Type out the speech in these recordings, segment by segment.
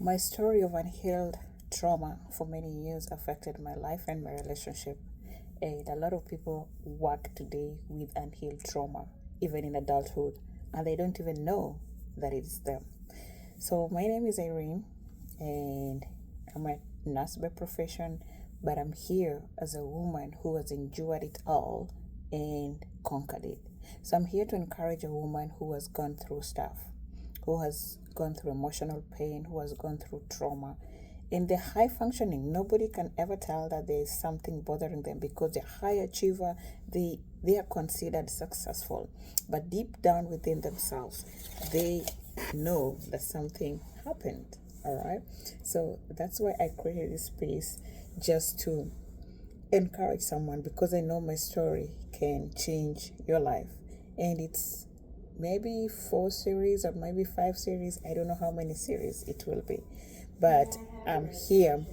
My story of unhealed trauma for many years affected my life and my relationship. And a lot of people work today with unhealed trauma, even in adulthood, and they don't even know that it's them. So, my name is Irene, and I'm a nurse by profession, but I'm here as a woman who has endured it all and conquered it. So, I'm here to encourage a woman who has gone through stuff, who has gone through emotional pain, who has gone through trauma. In the high functioning, nobody can ever tell that there is something bothering them because they're high achiever, they are considered successful. But deep down within themselves, they know that something happened. All right. So that's why I created this space, just to encourage someone, because I know my story can change your life. And it's maybe 4 series or maybe 5 series. I don't know how many series it will be. But I'm here.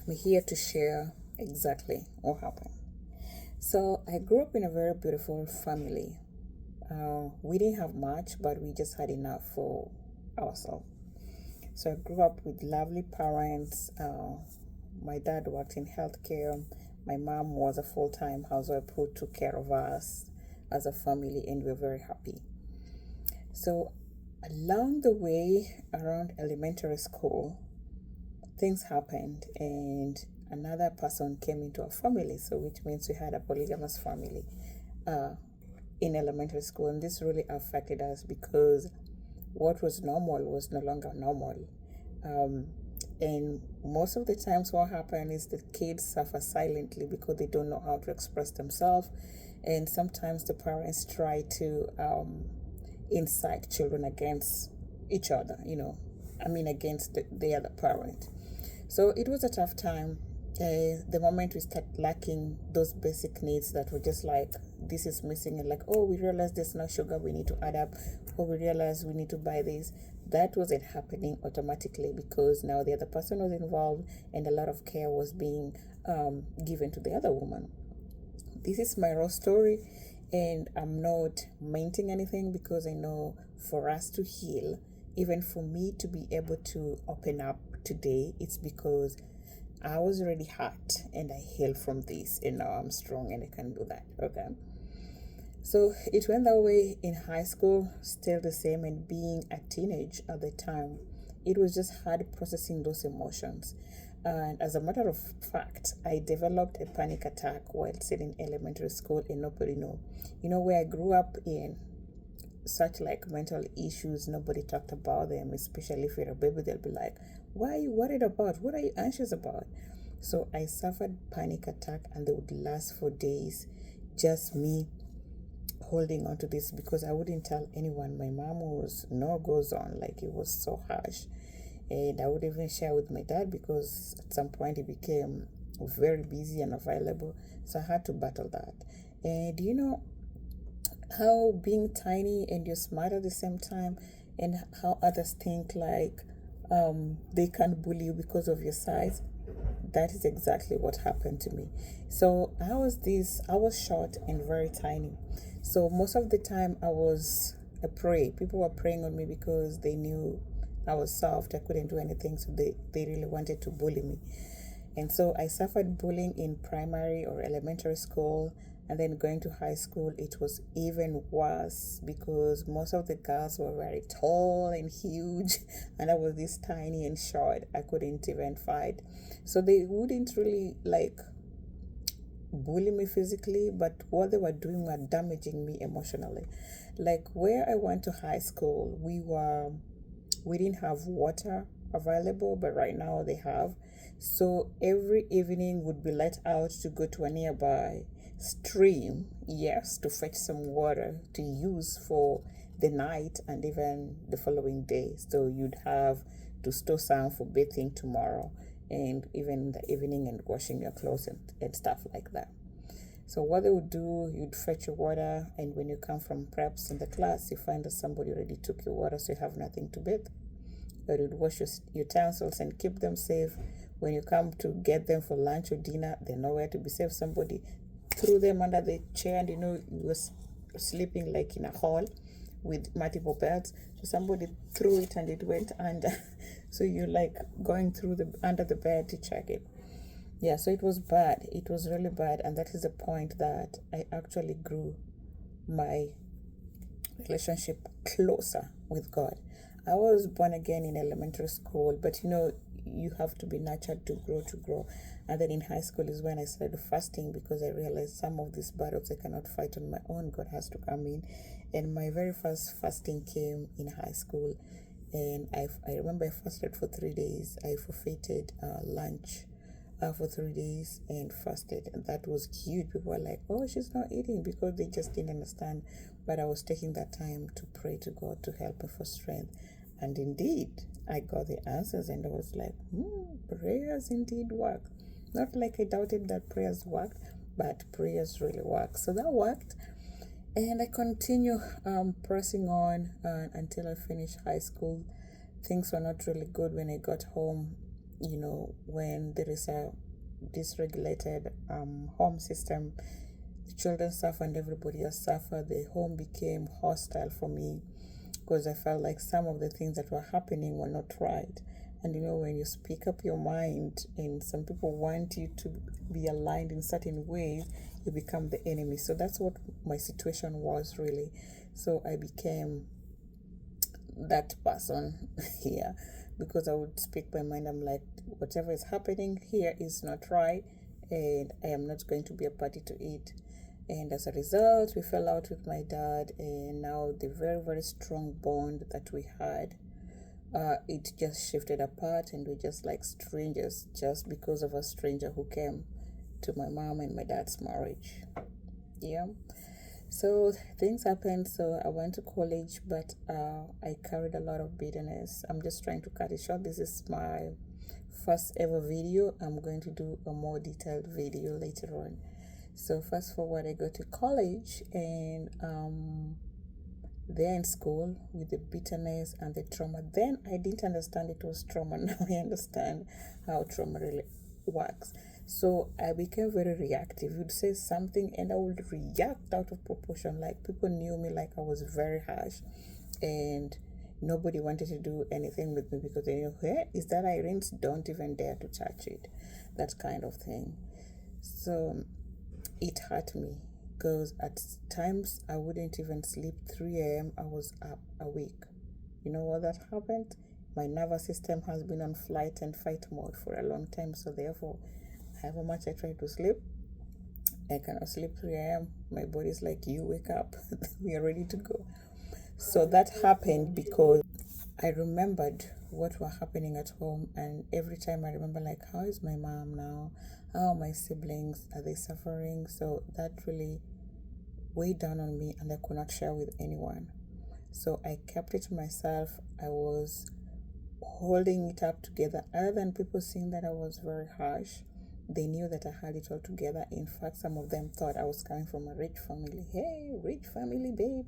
I'm here to share exactly what happened. So I grew up in a very beautiful family. We didn't have much, but we just had enough for ourselves. So I grew up with lovely parents. My dad worked in healthcare. My mom was a full-time housewife who took care of us as a family, and we were very happy. So along the way, around elementary school, things happened, and another person came into our family. So which means we had a polygamous family in elementary school, and this really affected us because what was normal was no longer normal. And most of the times what happens is the kids suffer silently because they don't know how to express themselves, and sometimes the parents try to incite children against each other, against the other parent. So it was a tough time. The moment we start lacking those basic needs that were just like, this is missing, and like, oh, we realize there's no sugar, we need to add up, or we realize we need to buy this. That wasn't happening automatically because now the other person was involved and a lot of care was being given to the other woman. This is my raw story, and I'm not minting anything because I know for us to heal, even for me to be able to open up today, it's because I was already hurt and I healed from this, and now I'm strong and I can do that. Okay. So it went that way in high school, still the same, and being a teenage at the time, it was just hard processing those emotions. And as a matter of fact, I developed a panic attack while still in elementary school, and nobody knew. Where I grew up in, such like mental issues, nobody talked about them, especially if you're a baby, they'll be like, what are you worried about? What are you anxious about? So I suffered panic attack, and they would last for days. Just me holding on to this because I wouldn't tell anyone. My mom was no goes on, like it was so harsh. And I would even share with my dad because at some point he became very busy and available. So I had to battle that. And how being tiny and you're smart at the same time, and how others think like they can bully you because of your size. That is exactly what happened to me. So I was short and very tiny. So most of the time I was a prey. People were preying on me because they knew I was soft. I couldn't do anything. So they really wanted to bully me. And so I suffered bullying in primary or elementary school. And then going to high school, it was even worse because most of the girls were very tall and huge, and I was this tiny and short. I couldn't even fight. So they wouldn't really like bully me physically, but what they were doing were damaging me emotionally. Like where I went to high school, we didn't have water available, but right now they have. So every evening would be let out to go to a nearby stream, yes, to fetch some water to use for the night and even the following day. So you'd have to store some for bathing tomorrow, and even in the evening, and washing your clothes and stuff like that. So what they would do, you'd fetch your water, and when you come from preps in the class, you find that somebody already took your water, so you have nothing to bathe. But you'd wash your utensils and keep them safe. When you come to get them for lunch or dinner, they're nowhere to be safe. Somebody threw them under the chair, and you was sleeping like in a hall with multiple beds. So somebody threw it and it went under. So you're like going through the under the bed to check it. Yeah, so it was bad. It was really bad, and that is the point that I actually grew my relationship closer with God. I was born again in elementary school, but you have to be nurtured to grow. And then in high school is when I started fasting because I realized some of these battles I cannot fight on my own. God has to come in. And my very first fasting came in high school. And I remember I fasted for 3 days. I forfeited lunch for 3 days and fasted, and that was cute. People were like, oh, she's not eating, because they just didn't understand. But I was taking that time to pray to God to help me for strength, and indeed I got the answers, and I was like, prayers indeed work. Not like I doubted that prayers worked, but prayers really work. So that worked, and I continue pressing on until I finished high school. Things were not really good when I got home. When there is a dysregulated home system, the children suffer and everybody else suffer. The home became hostile for me because I felt like some of the things that were happening were not right. And when you speak up your mind and some people want you to be aligned in certain ways, you become the enemy. So that's what my situation was really. So I became that person here, because I would speak my mind. I'm like, whatever is happening here is not right, and I am not going to be a party to it. And as a result, we fell out with my dad, and now the very, very strong bond that we had, it just shifted apart, and we're just like strangers, just because of a stranger who came to my mom and my dad's marriage. Yeah. So things happened. So I went to college, but I carried a lot of bitterness. I'm just trying to cut it short. This is my first ever video. I'm going to do a more detailed video later on. So fast forward, I go to college, and there in school with the bitterness and the trauma. Then I didn't understand it was trauma. Now I understand how trauma really works. So I became very reactive. You'd say something and I would react out of proportion. Like, people knew me like I was very harsh, and nobody wanted to do anything with me because they knew, hey, is that Irene's? Don't even dare to touch it. That kind of thing. So it hurt me, because at times I wouldn't even sleep. 3 a.m. I was up awake. You know what that happened? My nervous system has been on flight and fight mode for a long time. So therefore, however much I try to sleep, I cannot sleep 3 a.m. My body's like, you wake up. We are ready to go. So that happened because I remembered what were happening at home, and every time I remember, like, how is my mom now? How are my siblings? Are they suffering? So that really weighed down on me, and I could not share with anyone. So I kept it to myself. I was holding it up together. Other than people seeing that I was very harsh, they knew that I had it all together. In fact, some of them thought I was coming from a rich family. Hey, rich family, babe.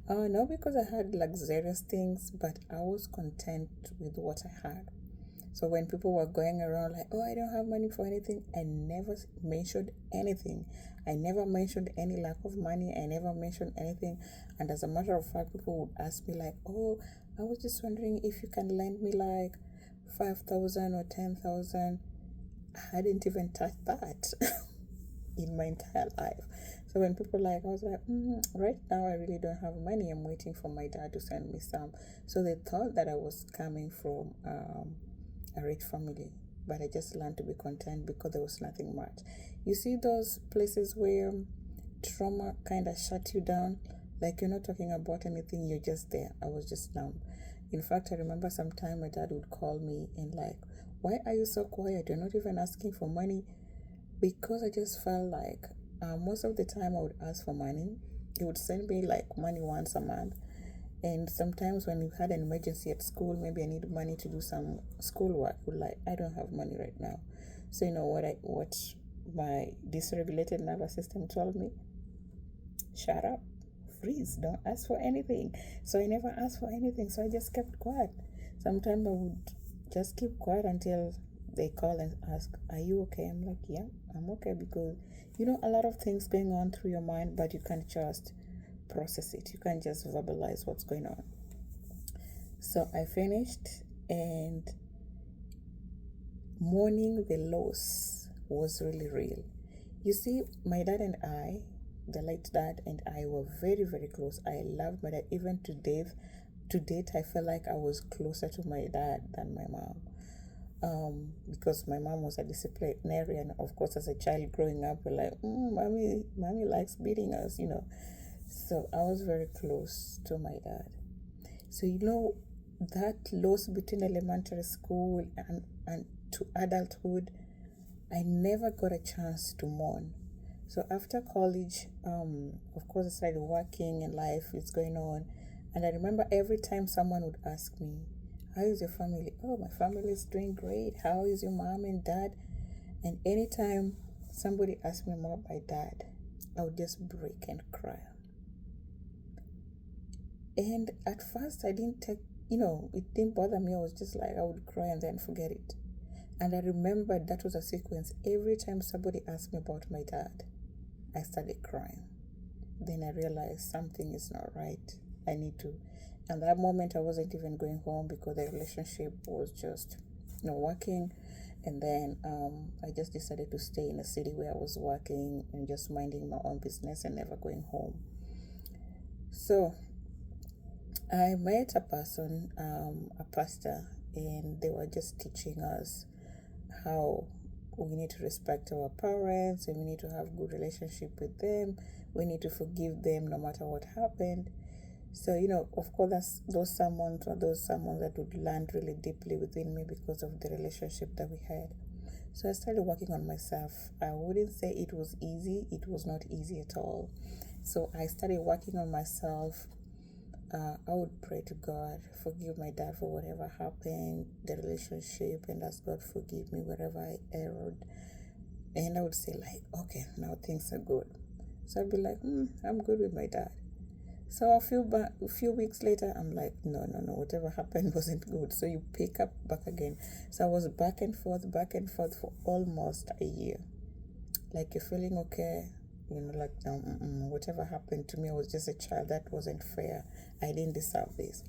Not because I had luxurious things, but I was content with what I had. So when people were going around like, oh, I don't have money for anything, I never mentioned anything. I never mentioned any lack of money. I never mentioned anything. And as a matter of fact, people would ask me like, oh, I was just wondering if you can lend me like 5,000 or 10,000. I hadn't even touched that in my entire life. So when people I was like, right now I really don't have money. I'm waiting for my dad to send me some. So they thought that I was coming from a rich family, but I just learned to be content because there was nothing much. You see those places where trauma kind of shut you down, like you're not talking about anything, you're just there. I was just numb. In fact, I remember sometime my dad would call me and like, why are you so quiet? You're not even asking for money. Because I just felt like most of the time I would ask for money. He would send me like money once a month. And sometimes when we had an emergency at school, maybe I need money to do some schoolwork, we're like, I don't have money right now. So you know what my dysregulated nervous system told me? Shut up, freeze, don't ask for anything. So I never asked for anything, so I just kept quiet. Sometimes I would just keep quiet until they call and ask, are you okay? I'm like, yeah, I'm okay, because a lot of things going on through your mind, but you can't just process it. You can't just verbalize what's going on. So I finished, and mourning the loss was really real. You see, my dad and I, the late dad and I, were very, very close. I loved my dad. Even to date, I felt like I was closer to my dad than my mom. Because my mom was a disciplinarian. Of course, as a child growing up, we're like, mommy likes beating us, you know. So I was very close to my dad. So, that loss between elementary school and to adulthood, I never got a chance to mourn. So after college, of course, I started working and life is going on. And I remember every time someone would ask me, how is your family? Oh, my family is doing great. How is your mom and dad? And anytime somebody asked me about my dad, I would just break and cry. And at first, I didn't take, it didn't bother me. I was just like, I would cry and then forget it. And I remembered that was a sequence. Every time somebody asked me about my dad, I started crying. Then I realized something is not right. I need to. And that moment, I wasn't even going home because the relationship was just not working. And then I just decided to stay in a city where I was working and just minding my own business and never going home. So I met a person, a pastor, and they were just teaching us how we need to respect our parents and we need to have good relationship with them. We need to forgive them no matter what happened. So, of course, those sermons that would land really deeply within me because of the relationship that we had. So I started working on myself. I wouldn't say it was easy. It was not easy at all. So I started working on myself. I would pray to God, forgive my dad for whatever happened, the relationship, and ask God forgive me wherever I erred. And I would say okay, now things are good. So I'd be like, I'm good with my dad. So a few weeks later, I'm like, no, whatever happened wasn't good. So you pick up back again. So I was back and forth for almost a year. Like, you're feeling okay, whatever happened to me, I was just a child. That wasn't fair. I didn't deserve this.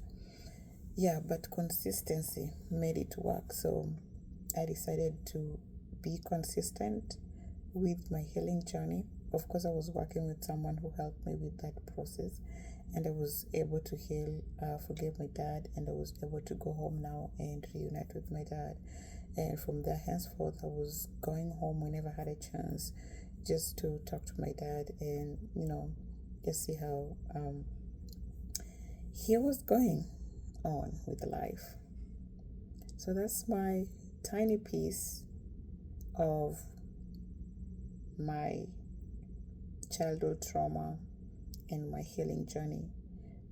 Yeah, but consistency made it work. So I decided to be consistent with my healing journey. Of course, I was working with someone who helped me with that process, and I was able to heal, forgive my dad, and I was able to go home now and reunite with my dad. And from there henceforth, I was going home whenever I had a chance, just to talk to my dad and just see how he was going on with life. So that's my tiny piece of my childhood trauma and my healing journey.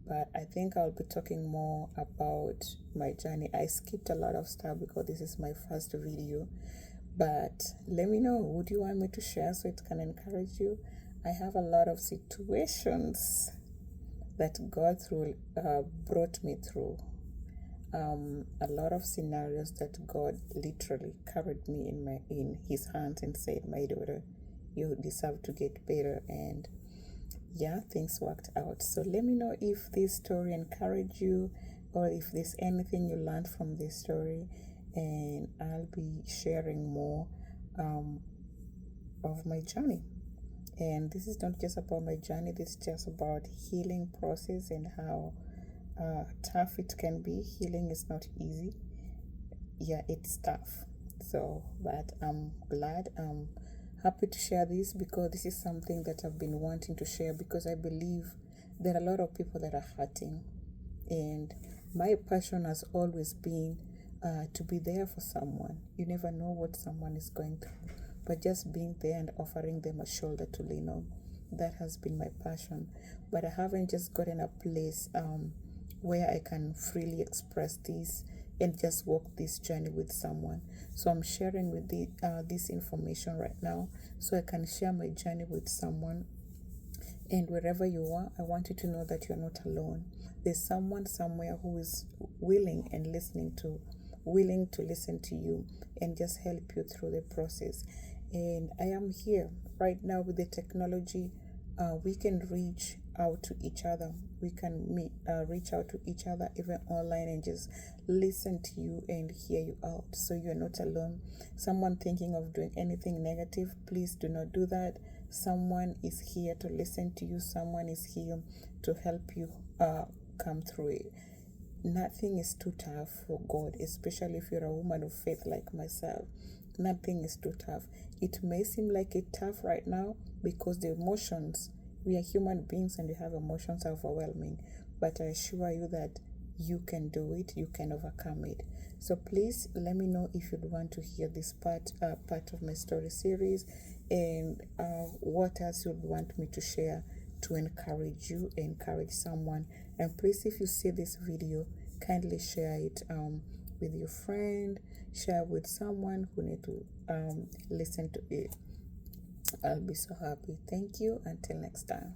But I think I'll be talking more about my journey. I skipped a lot of stuff because this is my first video. But let me know, would you want me to share so it can encourage you? I have a lot of situations that God brought me through. A lot of scenarios that God literally carried me in His hands and said, "My daughter, you deserve to get better." And yeah, things worked out. So let me know if this story encouraged you or if there's anything you learned from this story, and I'll be sharing more of my journey. And this is not just about my journey, this is just about healing process and how tough it can be. Healing is not easy. Yeah, it's tough. So, but I'm glad, I'm happy to share this because this is something that I've been wanting to share, because I believe there are a lot of people that are hurting, and my passion has always been to be there for someone. You never know what someone is going through, but just being there and offering them a shoulder to lean on, that has been my passion. But I haven't just gotten a place where I can freely express this and just walk this journey with someone. So I'm sharing with this information right now so I can share my journey with someone. And wherever you are, I want you to know that you're not alone. There's someone somewhere who is willing to listen to you and just help you through the process. And I am here right now with the technology. We can reach out to each other. We can reach out to each other even online and just listen to you and hear you out, so you're not alone. Someone thinking of doing anything negative, please do not do that. Someone is here to listen to you. Someone is here to help you come through it. Nothing is too tough for God, especially if you're a woman of faith like myself. Nothing is too tough. It may seem like it's tough right now because the emotions, we are human beings and we have emotions overwhelming, but I assure you that you can do it, you can overcome it. So please let me know if you'd want to hear this part of my story series, and what else you'd want me to share to encourage you, encourage someone. And please, if you see this video, kindly share it with your friend, share with someone who need to listen to it. I'll be so happy. Thank you. Until next time.